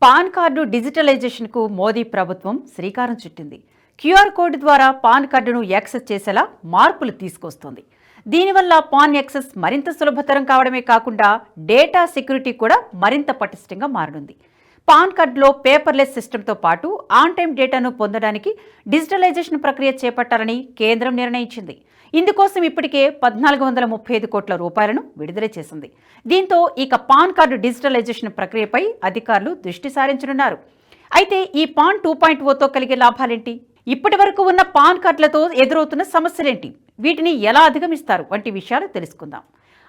Pan card డిజిటలైజేషన్కు Modi ప్రభుత్వం శ్రీకారం చుట్టింది. క్యూఆర్ కోడ్ ద్వారా పాన్ కార్డును యాక్సెస్ చేసేలా మార్పులు తీసుకొస్తోంది. దీనివల్ల పాన్ యాక్సెస్ మరింత సులభతరం కావడమే కాకుండా డేటా సెక్యూరిటీ కూడా మరింత పటిష్టంగా మారనుంది. పాన్ కార్డులో పేపర్లెస్ సిస్టంతో పాటు ఆన్ టైం డేటాను పొందడానికి డిజిటలైజేషన్ ప్రక్రియ చేపట్టాలని కేంద్రం నిర్ణయించింది. ఇందుకోసం ఇప్పటికే 1435 కోట్ల రూపాయలను విడుదల చేసింది. దీంతో ఇక పాన్ కార్డు డిజిటలైజేషన్ ప్రక్రియపై అధికారులు దృష్టి సారించనున్నారు. అయితే ఈ పాన్ 2.0తో కలిగే లాభాలేంటి, ఇప్పటి వరకు ఉన్న పాన్ కార్డులతో ఎదురవుతున్న సమస్యలేంటి, వీటిని ఎలా అధిగమిస్తారు వంటి విషయాలు తెలుసుకుందాం.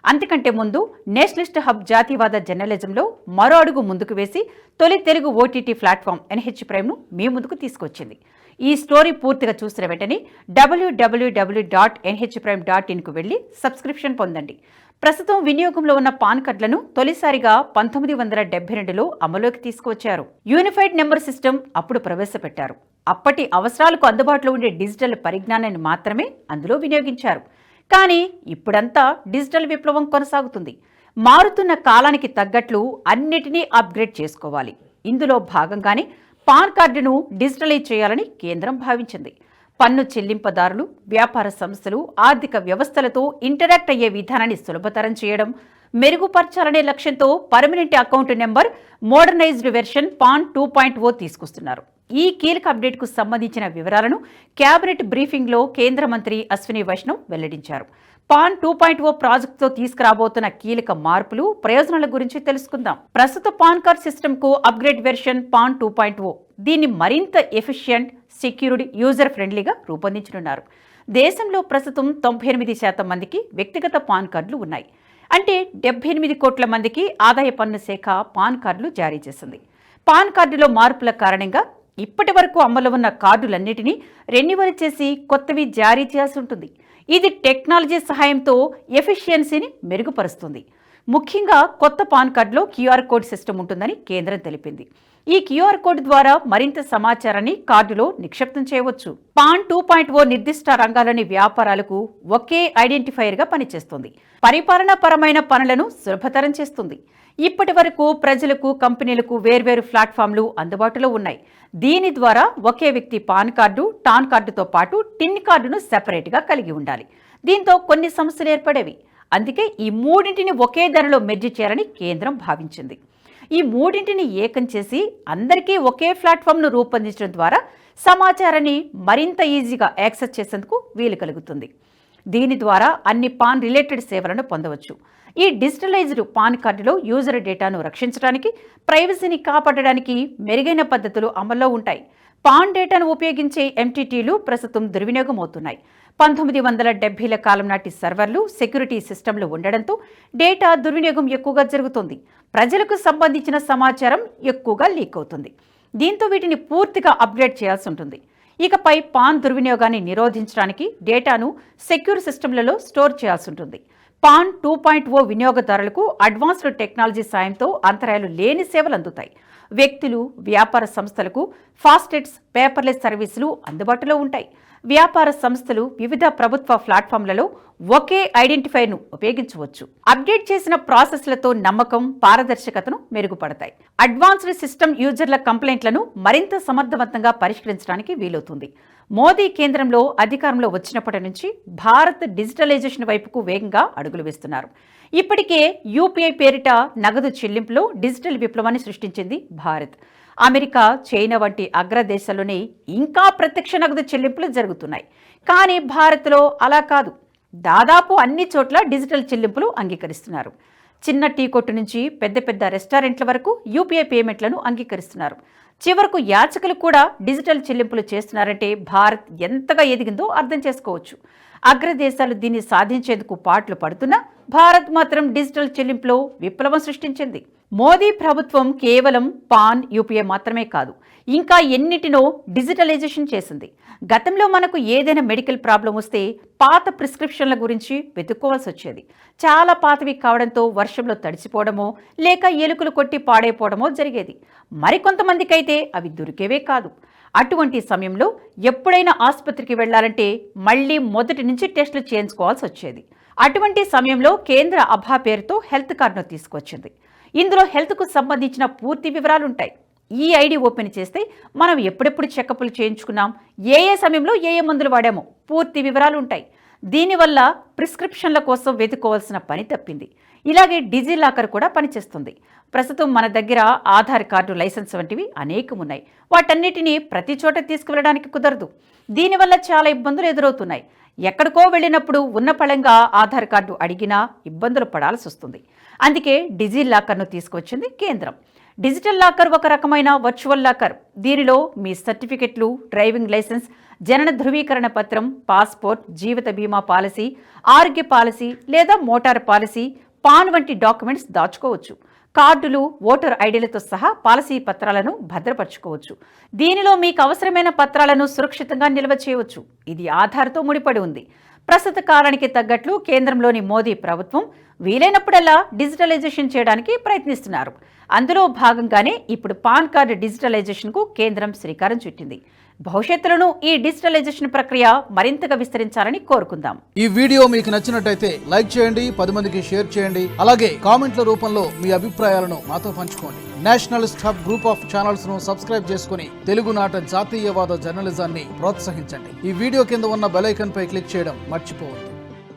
అంతకంటే ముందు నేషనలిస్ట్ హబ్ జాతీయవాద జర్నలిజంలో మరో అడుగు ముందుకు వేసి తొలి తెలుగు ఓటీటీ ప్లాట్ఫామ్ ఎన్హెచ్ ప్రైమ్ను మీ ముందుకు తీసుకొచ్చింది. ఈ స్టోరీ పూర్తిగా చూసిన వెంటనే www.nhprime.in కు వెళ్లి సబ్స్క్రిప్షన్ పొందండి. ప్రస్తుతం వినియోగంలో ఉన్న పాన్ కార్డులను తొలిసారిగా 1972లో అమలులోకి తీసుకువచ్చారు. యూనిఫైడ్ నెంబర్ సిస్టమ్ అప్పుడు ప్రవేశపెట్టారు. అప్పటి అవసరాలకు అందుబాటులో ఉండే డిజిటల్ పరిజ్ఞానాన్ని మాత్రమే అందులో వినియోగించారు. కానీ ఇప్పుడంతా డిజిటల్ విప్లవం కొనసాగుతుంది. మారుతున్న కాలానికి తగ్గట్లు అన్నిటినీ అప్గ్రేడ్ చేసుకోవాలి. ఇందులో భాగంగానే పాన్ కార్డును డిజిటలైజ్ చేయాలని కేంద్రం భావించింది. పన్ను చెల్లింపుదారులు, వ్యాపార సంస్థలు ఆర్థిక వ్యవస్థలతో ఇంటరాక్ట్ అయ్యే విధానాన్ని సులభతరం చేయడం, మెరుగుపరచాలనే లక్ష్యంతో permanent account number modernised version pan 2.0 తీసుకొస్తున్నారు. ఈ కీలక అప్డేట్కు సంబంధించిన వివరాలను కేబినెట్ బ్రీఫింగ్లో కేంద్ర మంత్రి అశ్విని వైష్ణవ్ వెల్లడించారు. పాన్ 2.0 ప్రాజెక్టుతో తీసుకురాబోతున్న కీలక మార్పులు, ప్రయోజనాల గురించి తెలుసుకుందాం. ప్రస్తుత పాన్ కార్డ్ సిస్టమ్కు అప్గ్రేడ్ వెర్షన్ పాన్ 2.0 దీన్ని మరింత ఎఫిషియంట్, సెక్యూర్డ్, యూజర్ ఫ్రెండ్లీగా రూపొందించనున్నారు. దేశంలో ప్రస్తుతం 98% మందికి వ్యక్తిగత పాన్ కార్డులు ఉన్నాయి. అంటే 78 కోట్ల మందికి ఆదాయ పన్ను శాఖ పాన్ కార్డులు జారీ చేసింది. పాన్ కార్డులో మార్పుల కారణంగా ఇప్పటి వరకు అమలు ఉన్న కార్డులన్నిటినీ రెన్యువల్ చేసి కొత్తవి జారీ చేయాల్సి ఉంటుంది. ఇది టెక్నాలజీ సహాయంతో ఎఫిషియన్సీని మెరుగుపరుస్తుంది. ముఖ్యంగా కొత్త పాన్ కార్డులో క్యూఆర్ కోడ్ సిస్టమ్ ఉంటుందని కేంద్రం తెలిపింది. ఈ క్యూఆర్ కోడ్ ద్వారా మరింత సమాచారాన్ని కార్డులో నిక్షిప్తం చేయవచ్చు. పాన్ 2.0 నిర్దిష్ట రంగాలని వ్యాపారాలకు ఒకే ఐడెంటిఫైయర్గా పనిచేస్తుంది. పరిపాలనాపరమైన పనులను సులభతరం చేస్తుంది. ఇప్పటి వరకు ప్రజలకు, కంపెనీలకు వేర్వేరు ప్లాట్ఫామ్లు అందుబాటులో ఉన్నాయి. దీని ద్వారా ఒకే వ్యక్తి పాన్ కార్డు, టాన్ కార్డుతో పాటు టిన్ కార్డును సెపరేట్గా కలిగి ఉండాలి. దీంతో కొన్ని సమస్యలు ఏర్పడేవి. అందుకే ఈ మూడింటిని ఒకే ధరలో మెర్జ్ చేయాలని కేంద్రం భావించింది. ఈ మూడింటిని ఏకం చేసి అందరికీ ఒకే ప్లాట్ఫామ్ను రూపొందించడం ద్వారా సమాచారాన్ని మరింత ఈజీగా యాక్సెస్ చేసేందుకు వీలు కలుగుతుంది. దీని ద్వారా అన్ని పాన్ రిలేటెడ్ సేవలను పొందవచ్చు. ఈ డిజిటలైజ్డ్ పాన్ కార్డులో యూజర్ డేటాను రక్షించడానికి, ప్రైవసీని కాపాడడానికి మెరుగైన పద్ధతులు అమల్లో ఉంటాయి. పాన్ డేటాను ఉపయోగించే ఎంటిటీలు ప్రస్తుతం దుర్వినియోగం అవుతున్నాయి. 1970ల కాలం నాటి సర్వర్లు, సెక్యూరిటీ సిస్టమ్లు ఉండడంతో డేటా దుర్వినియోగం ఎక్కువగా జరుగుతుంది. ప్రజలకు సంబంధించిన సమాచారం ఎక్కువగా లీక్ అవుతుంది. దీంతో వీటిని పూర్తిగా అప్గ్రేడ్ చేయాల్సి ఉంటుంది. ఇకపై పాన్ దుర్వినియోగాన్ని నిరోధించడానికి డేటాను సెక్యూర్ సిస్టమ్లలో స్టోర్ చేయాల్సి ఉంటుంది. పాన్ 2.0 వినియోగదారులకు అడ్వాన్స్డ్ టెక్నాలజీ సాయంతో అంతరాయాలు లేని సేవలు అందుతాయి. వ్యక్తులు, వ్యాపార సంస్థలకు ఫాస్టెట్స్, పేపర్లెస్ సర్వీసులు అందుబాటులో ఉంటాయి. వ్యాపార సంస్థలు వివిధ ప్రభుత్వ ప్లాట్ఫామ్లలో ఒకే ఐడెంటిఫైర్ను ఉపయోగించవచ్చు. అప్డేట్ చేసిన ప్రాసెస్లతో నమ్మకం, పారదర్శకతను మెరుగుపడతాయి. అడ్వాన్స్డ్ సిస్టమ్ యూజర్ల కంప్లైంట్లను మరింత సమర్థవంతంగా పరిష్కరించడానికి వీలవుతుంది. మోదీ కేంద్రంలో అధికారంలో వచ్చినప్పటి నుంచి భారత్ డిజిటలైజేషన్ వైపుకు వేగంగా అడుగులు వేస్తున్నారు. ఇప్పటికే యూపీఐ పేరిట నగదు చెల్లింపులో డిజిటల్ విప్లవాన్ని సృష్టించింది భారత్. అమెరికా, చైనా వంటి అగ్రదేశాల్లోనే ఇంకా ప్రత్యక్ష నగదు చెల్లింపులు జరుగుతున్నాయి. కానీ భారత్లో అలా కాదు. దాదాపు అన్ని చోట్ల డిజిటల్ చెల్లింపులు అంగీకరిస్తున్నారు. చిన్న టీ కొట్టు నుంచి పెద్ద పెద్ద రెస్టారెంట్ల వరకు యూపీఐ పేమెంట్లను అంగీకరిస్తున్నారు. చివరకు యాచకులు కూడా డిజిటల్ చెల్లింపులు చేస్తున్నారంటే భారత్ ఎంతగా ఎదిగిందో అర్థం చేసుకోవచ్చు. అగ్రదేశాలు దీన్ని సాధించేందుకు పాట్లు పడుతున్నా భారత్ మాత్రం డిజిటల్ చెల్లింపులో విప్లవం సృష్టించింది. మోదీ ప్రభుత్వం కేవలం పాన్, యూపీఐ మాత్రమే కాదు, ఇంకా ఎన్నిటినో డిజిటలైజేషన్ చేసింది. గతంలో మనకు ఏదైనా మెడికల్ ప్రాబ్లం వస్తే పాత ప్రిస్క్రిప్షన్ల గురించి వెతుక్కోవాల్సి వచ్చేది. చాలా పాతవి కావడంతో వర్షంలో తడిసిపోవడమో లేక ఎలుకలు కొట్టి పాడైపోవడమో జరిగేది. మరికొంతమందికైతే అవి దొరికేవే కాదు. అటువంటి సమయంలో ఎప్పుడైనా ఆసుపత్రికి వెళ్లాలంటే మళ్లీ మొదటి నుంచి టెస్టులు చేయించుకోవాల్సి వచ్చేది. అటువంటి సమయంలో కేంద్ర అభా పేరుతో హెల్త్ కార్డును తీసుకొచ్చింది. ఇందులో హెల్త్కు సంబంధించిన పూర్తి వివరాలుంటాయి. ఈ ఐడి ఓపెన్ చేస్తే మనం ఎప్పుడెప్పుడు చెకప్లు చేయించుకున్నాం, ఏ సమయంలో ఏ మందులు వాడామో పూర్తి వివరాలు ఉంటాయి. దీనివల్ల ప్రిస్క్రిప్షన్ల కోసం వెతుక్కోవాల్సిన పని తప్పింది. ఇలాగే డిజిలాకర్ కూడా పనిచేస్తుంది. ప్రస్తుతం మన దగ్గర ఆధార్ కార్డు, లైసెన్స్ వంటివి అనేకం ఉన్నాయి. వాటన్నిటినీ ప్రతి చోట తీసుకువెళ్ళడానికి కుదరదు. దీనివల్ల చాలా ఇబ్బందులు ఎదురవుతున్నాయి. ఎక్కడికో వెళ్ళినప్పుడు ఉన్న పళంగా ఆధార్ కార్డు అడిగినా ఇబ్బందులు పడాల్సి వస్తుంది. అందుకే డిజిలాకర్ను తీసుకొచ్చింది కేంద్రం. డిజిటల్ లాకర్ ఒక రకమైన వర్చువల్ లాకర్. దీనిలో మీ సర్టిఫికెట్లు, డ్రైవింగ్ లైసెన్స్, జనన ధృవీకరణ పత్రం, పాస్పోర్ట్, జీవిత బీమా పాలసీ, ఆరోగ్య పాలసీ లేదా మోటార్ పాలసీ, పాన్ వంటి డాక్యుమెంట్స్ దాచుకోవచ్చు. కార్డులు, ఓటర్ ఐడీలతో సహా పాలసీ పత్రాలను భద్రపరచుకోవచ్చు. దీనిలో మీకు అవసరమైన పత్రాలను సురక్షితంగా నిల్వ చేయవచ్చు. ఇది ఆధార్తో ముడిపడి ఉంది. ప్రస్తుత కాలానికి తగ్గట్లు కేంద్రంలోని మోదీ ప్రభుత్వం వీలైనప్పుడల్లా డిజిటలైజేషన్ చేయడానికి ప్రయత్నిస్తున్నారు. అందులో భాగంగానే ఇప్పుడు పాన్ కార్డు డిజిటలైజేషన్కు కేంద్రం శ్రీకారం చుట్టింది. భవిష్యత్తులోనూ ఈ డిజిటలైజేషన్ ప్రక్రియ మరింతగా విస్తరించాలని కోరుకుందాం. ఈ వీడియో మీకు నచ్చినట్టయితే లైక్ చేయండి, 10 మందికి షేర్ చేయండి. అలాగే కామెంట్ల రూపంలో మీ అభిప్రాయాలను మాతో పంచుకోండి. Nationalist hub group of channels ను సబ్స్క్రైబ్ చేసుకుని తెలుగునాట జాతీయవాద జర్నలిజాన్ని ప్రోత్సహించండి. ఈ వీడియో కింద ఉన్న బెల్ ఐకాన్ పై క్లిక్ చేయడం మర్చిపోవద్దు.